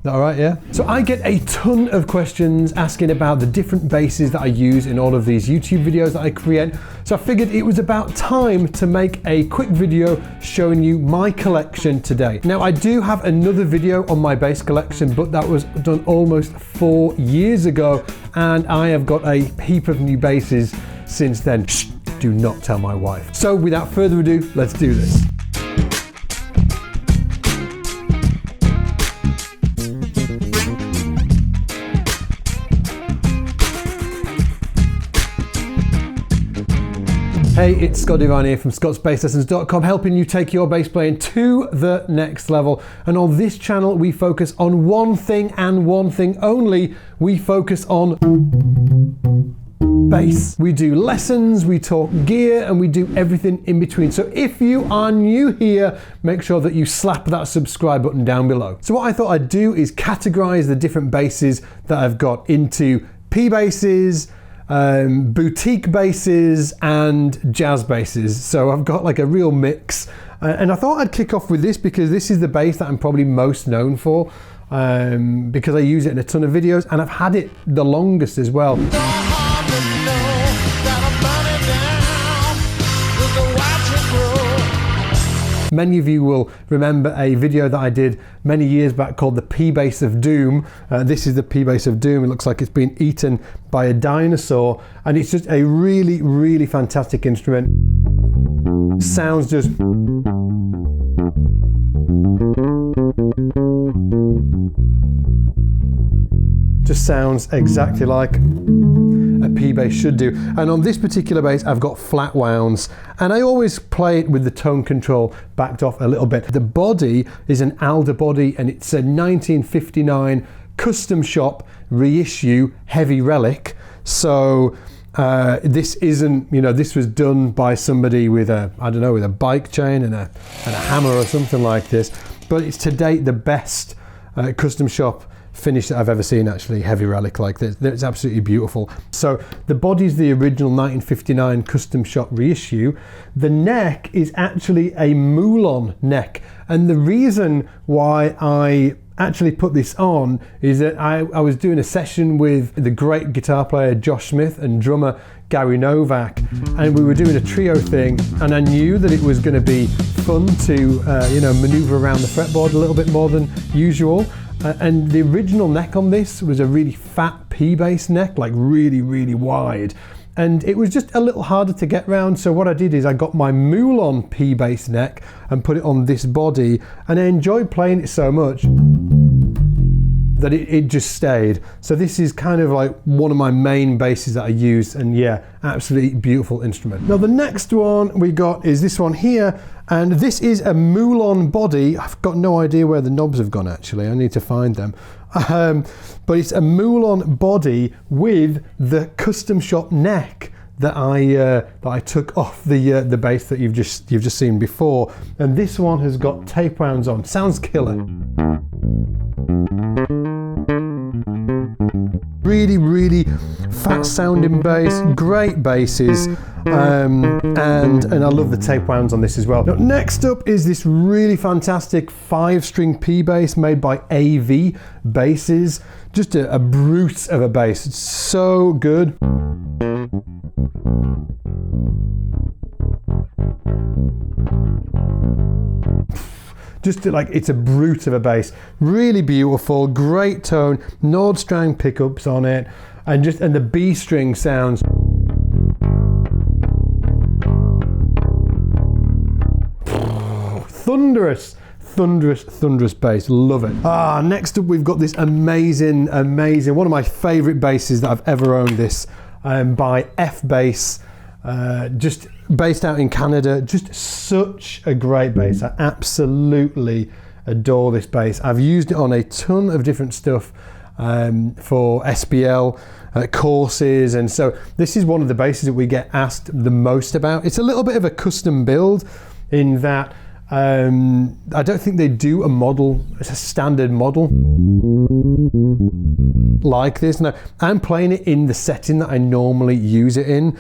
that all right, yeah? So I get a ton of questions asking about the different basses that I use in all of these YouTube videos that I create. So I figured it was about time to make a quick video showing you my collection today. Now I do have another video on my bass collection, but that was done almost 4 years ago, and I have got a heap of new basses since then. Shh, do not tell my wife. So without further ado, let's do this. Hey, it's Scott Devine here from scottsbasslessons.com, helping you take your bass playing to the next level. And on this channel, we focus on one thing and one thing only. We focus on bass. We do lessons, we talk gear, and we do everything in between. So if you are new here, make sure that you slap that subscribe button down below. So what I thought I'd do is categorize the different basses that I've got into P basses, boutique basses and jazz basses. So I've got like a real mix, and I thought I'd kick off with this because this is the bass that I'm probably most known for, because I use it in a ton of videos and I've had it the longest as well. Many of you will remember a video that I did many years back called the P bass of Doom. This is the P bass of Doom. It looks like it's been eaten by a dinosaur, and it's just a really, really fantastic instrument. Sounds just sounds exactly like a P bass should do. And on this particular bass, I've got flat wounds, and I always play it with the tone control backed off a little bit. The body is an Alder body, and it's a 1959 custom shop reissue heavy relic. So this isn't, you know, this was done by somebody with a, I don't know, with a bike chain and a hammer or something like this. But it's to date the best custom shop finish that I've ever seen, actually, heavy relic like this. It's absolutely beautiful. So the body's the original 1959 custom shop reissue. The neck is actually a Moulon neck, and the reason why I actually put this on is that I was doing a session with the great guitar player Josh Smith and drummer Gary Novak, and we were doing a trio thing, and I knew that it was going to be fun to maneuver around the fretboard a little bit more than usual. And the original neck on this was a really fat P bass neck, like really, really wide. And it was just a little harder to get round. So what I did is I got my Moulon P bass neck and put it on this body. And I enjoyed playing it so much that it just stayed. So this is kind of like one of my main basses that I use, and yeah, absolutely beautiful instrument. Now the next one we got is this one here, and this is a Moulon body. I've got no idea where the knobs have gone actually, I need to find them. But it's a Moulon body with the custom shop neck that I took off the bass that you've just seen before, and this one has got tape wounds on. Sounds killer. Really, really fat sounding bass, great basses, and I love the tape wounds on this as well. Now, next up is this really fantastic 5-string P bass made by AV Basses. Just a brute of a bass. It's so good. Just like, it's a brute of a bass. Really beautiful, great tone, Nordstrang pickups on it, and the B string sounds thunderous. Thunderous bass, love it. Next up we've got this amazing, one of my favorite basses that I've ever owned, this by F-Bass, just based out in Canada. Just such a great bass. I absolutely adore this bass. I've used it on a ton of different stuff for SBL courses, and so this is one of the basses that we get asked the most about. It's a little bit of a custom build in that I don't think they do a standard model like this. Now, I'm playing it in the setting that I normally use it in,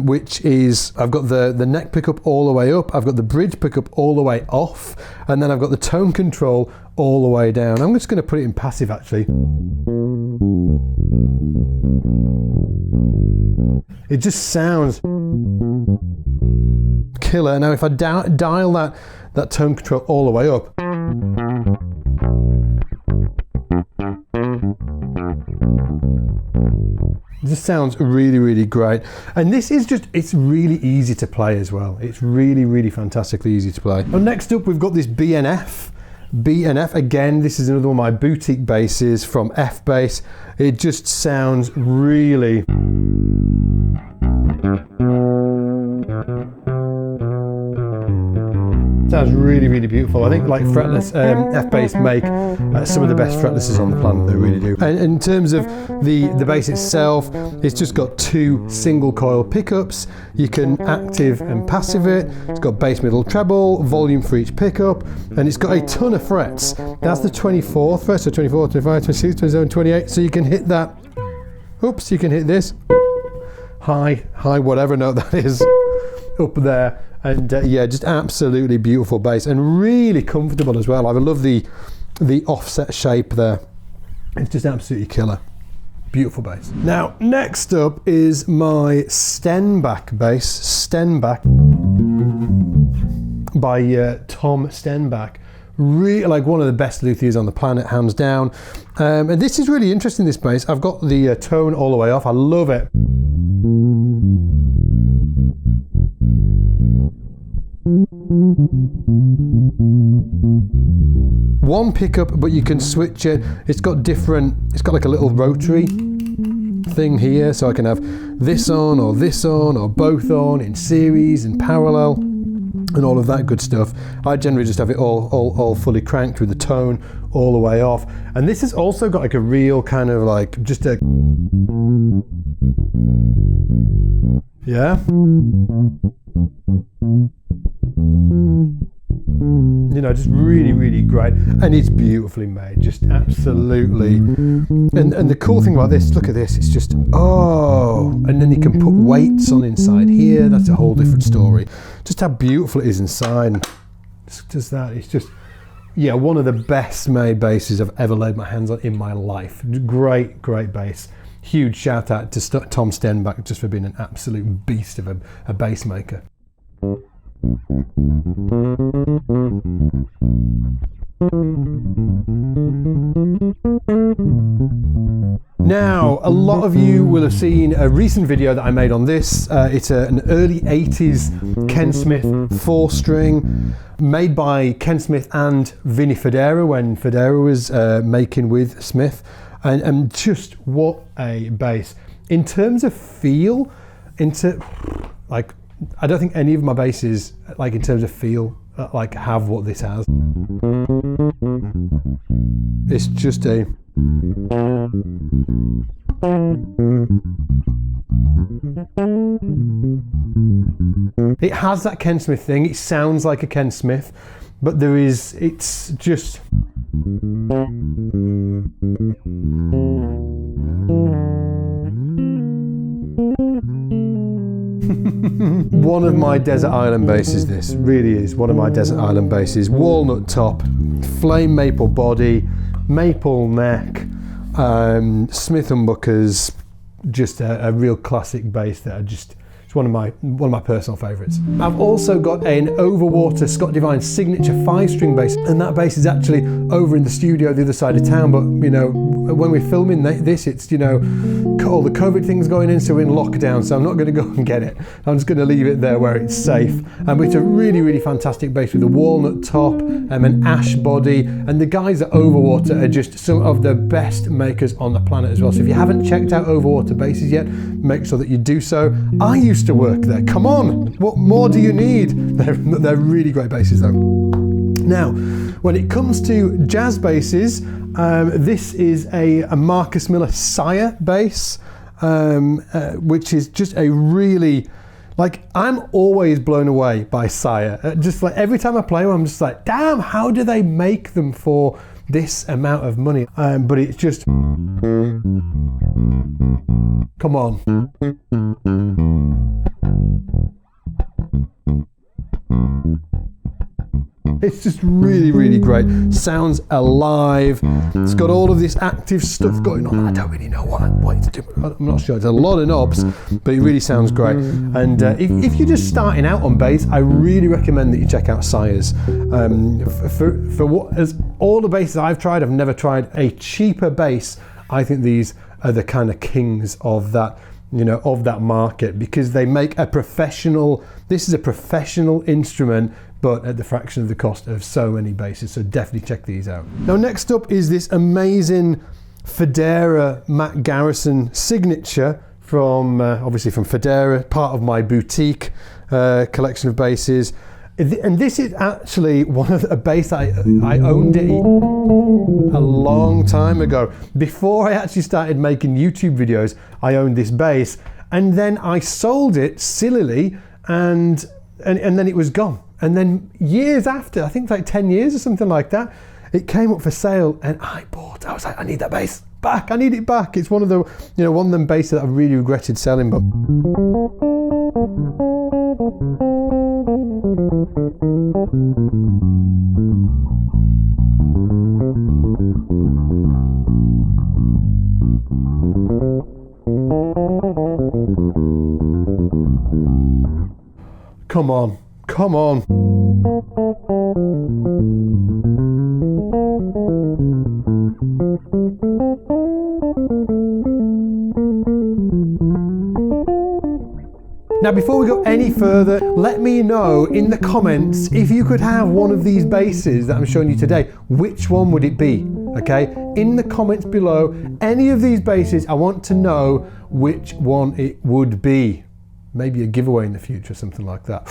which is, I've got the neck pickup all the way up, I've got the bridge pickup all the way off, and then I've got the tone control all the way down. I'm just going to put it in passive actually. It just sounds killer. Now if I dial that tone control all the way up, it just sounds really, really great. And this is just, it's really easy to play as well. It's really, really fantastically easy to play. Well, next up, we've got this BNF. BNF, again, this is another one of my boutique basses from F-Bass. It just sounds really... Sounds really, really beautiful. I think like fretless, F-Bass make some of the best fretlesses on the planet, they really do. And in terms of the bass itself, it's just got 2 single coil pickups. You can active and passive it. It's got bass, middle, treble, volume for each pickup, and it's got a ton of frets. That's the 24th fret, so 24, 25, 26, 27, 28. So you can hit that, oops, you can hit this, high, whatever note that is, up there. And yeah, just absolutely beautiful bass and really comfortable as well. I love the offset shape there. It's just absolutely killer. Beautiful bass. Now, next up is my Stenbach bass. Stenbach by Tom Stenbach. Really, like one of the best luthiers on the planet, hands down. And this is really interesting, this bass. I've got the tone all the way off. I love it. One pickup, but you can switch it. It's got like a little rotary thing here, so I can have this on or both on in series and parallel and all of that good stuff. I generally just have it all fully cranked with the tone all the way off. And this has also got like a real kind of like just a, yeah, you know, just really, really great. And it's beautifully made, just absolutely. And the cool thing about this, look at this, it's just, oh, and then you can put weights on inside here. That's a whole different story. Just how beautiful it is inside. Just that, it's just, yeah, one of the best made basses I've ever laid my hands on in my life. Great, great bass. Huge shout out to Tom Stenbach just for being an absolute beast of a bass maker. Now, a lot of you will have seen a recent video that I made on this. It's an early 80s Ken Smith 4-string made by Ken Smith and Vinny Fodera when Fodera was making with Smith. And just what a bass. In terms of feel, like, I don't think any of my basses, like in terms of feel, like have what this has. It's just a... It has that Ken Smith thing. It sounds like a Ken Smith, but it's just... One of my desert island basses, this really is one of my desert island basses. Walnut top, flame maple body, maple neck, Smith & Buckers, just a real classic bass that it's one of my personal favourites. I've also got an Overwater Scott Divine signature 5-string bass, and that bass is actually over in the studio the other side of town, but you know, when we're filming this, it's, you know, all the COVID things going in, so we're in lockdown, so I'm not going to go and get it. I'm just going to leave it there where it's safe. And it's a really, really fantastic bass with a walnut top, an ash body, and the guys at Overwater are just some of the best makers on the planet as well. So if you haven't checked out Overwater basses yet, make sure that you do so. I used to work there. Come on, what more do you need? They're really great basses though. Now, when it comes to jazz basses, this is a Marcus Miller Sire bass, which is just a really, like, I'm always blown away by Sire. Just like every time I play one, I'm just like, damn, how do they make them for this amount of money? But it's just, come on. It's just really, really great. Sounds alive. It's got all of this active stuff going on. I don't really know what it's doing. I'm not sure. It's a lot of knobs, but it really sounds great. And if you're just starting out on bass, I really recommend that you check out Sire's. For what, as all the basses I've tried, I've never tried a cheaper bass. I think these are the kind of kings of that, of that market, because they make a professional, this is a professional instrument, but at the fraction of the cost of so many basses. So definitely check these out. Now next up is this amazing Federa Matt Garrison signature from, obviously from Federa, part of my boutique collection of basses. And this is actually one of a bass that I owned it a long time ago. Before I actually started making YouTube videos, I owned this bass, and then I sold it sillily, and then it was gone. And then years after, I think like 10 years or something like that, it came up for sale, and I was like, I need that bass back. I need it back. It's one of the, one of them basses that I really regretted selling, but. Come on, come on. Now before we go any further, let me know in the comments, if you could have one of these basses that I'm showing you today, which one would it be? Okay, in the comments below, any of these basses, I want to know which one it would be. Maybe a giveaway in the future, something like that.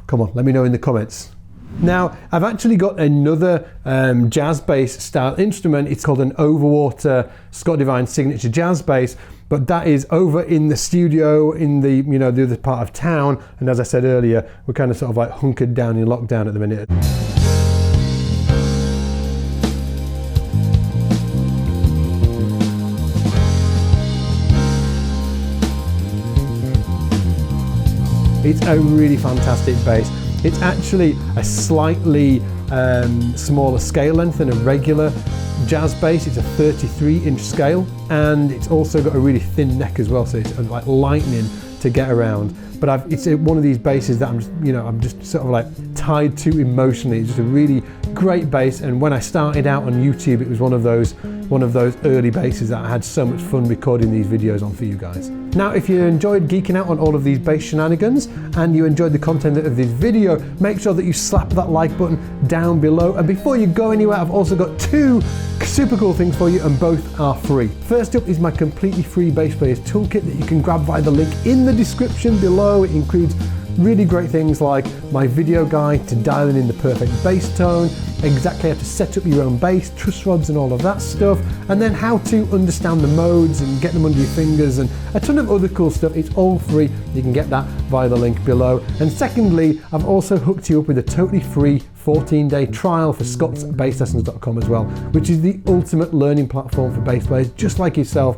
Come on, let me know in the comments. Now, I've actually got another jazz bass style instrument. It's called an Overwater Scott Divine Signature Jazz Bass, but that is over in the studio in the, the other part of town. And as I said earlier, we're kind of sort of like hunkered down in lockdown at the minute. It's a really fantastic bass. It's actually a slightly smaller scale length than a regular jazz bass. It's a 33-inch scale, and it's also got a really thin neck as well, so it's like lightning to get around. But it's one of these basses that I'm just sort of like tied to emotionally. It's just a really great bass, and when I started out on YouTube, it was one of those early basses that I had so much fun recording these videos on for you guys. Now, if you enjoyed geeking out on all of these bass shenanigans and you enjoyed the content of this video, make sure that you slap that like button down below. And before you go anywhere, I've also got two super cool things for you, and both are free. First up is my completely free bass player's toolkit that you can grab via the link in the description below. It includes really great things like my video guide to dialing in the perfect bass tone, exactly how to set up your own bass, truss rods and all of that stuff, and then how to understand the modes and get them under your fingers, and a ton of other cool stuff. It's all free. You can get that via the link below. And secondly, I've also hooked you up with a totally free 14-day trial for scottsbasslessons.com as well, which is the ultimate learning platform for bass players just like yourself.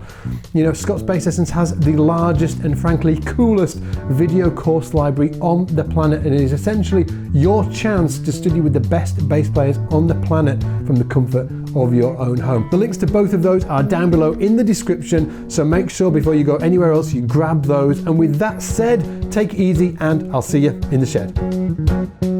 Scott's Bass Lessons has the largest and frankly coolest video course library on the planet, and it is essentially your chance to study with the best bass players on the planet from the comfort of your own home. The links to both of those are down below in the description, so make sure before you go anywhere else you grab those. And with that said, take it easy, and I'll see you in the shed.